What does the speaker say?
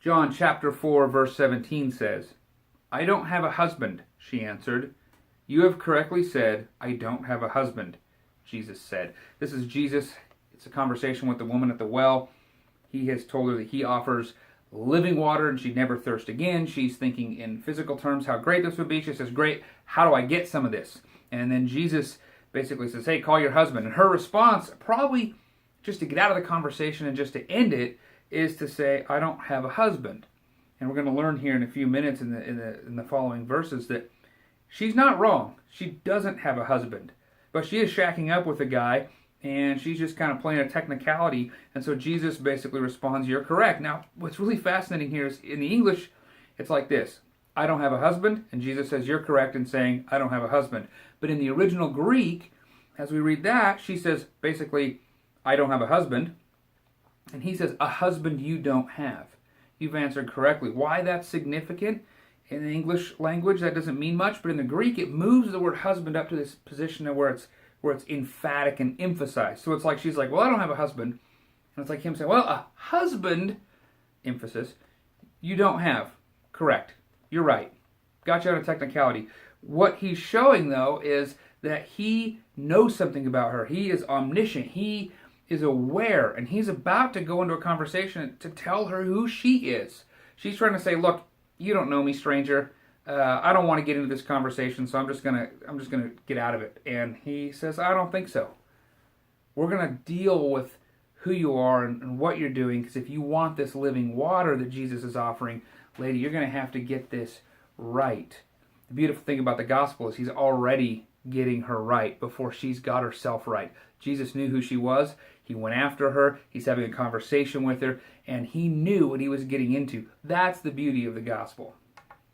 John chapter 4, verse 17 says, "I don't have a husband," she answered. "You have correctly said, I don't have a husband," Jesus said. This is Jesus. It's a conversation with the woman at the well. He has told her that he offers living water and she'd never thirst again. She's thinking in physical terms how great this would be. She says, "Great, how do I get some of this?" And then Jesus basically says, "Hey, call your husband." And her response, probably just to get out of the conversation and just to end it, is to say, "I don't have a husband." And we're going to learn here in a few minutes in the following verses that she's not wrong. She doesn't have a husband, but she is shacking up with a guy, and she's just kind of playing a technicality. And so Jesus basically responds, "You're correct." Now, what's really fascinating here is in the English, it's like this: "I don't have a husband," and Jesus says, "You're correct in saying I don't have a husband." But in the original Greek, as we read that, she says basically, "I don't have a husband," and he says, "A husband you don't have." You've answered correctly. Why that's significant? In the English language, that doesn't mean much, but in the Greek, it moves the word husband up to this position where it's emphatic and emphasized. So it's like she's like, "Well, I don't have a husband," and it's like him saying, "Well, a husband," emphasis, "you don't have." Correct. You're right. Got you on a technicality. What he's showing, though, is that he knows something about her. He is omniscient. He is aware, and he's about to go into a conversation to tell her who she is. She's trying to say, "Look, you don't know me, stranger. I don't want to get into this conversation, so I'm just gonna get out of it." And he says, "I don't think so. We're gonna deal with who you are and what you're doing, because if you want this living water that Jesus is offering, lady, you're gonna have to get this right." The beautiful thing about the gospel is he's already getting her right before she's got herself right. Jesus knew who she was. He went after her. He's having a conversation with her, and he knew what he was getting into. That's the beauty of the gospel.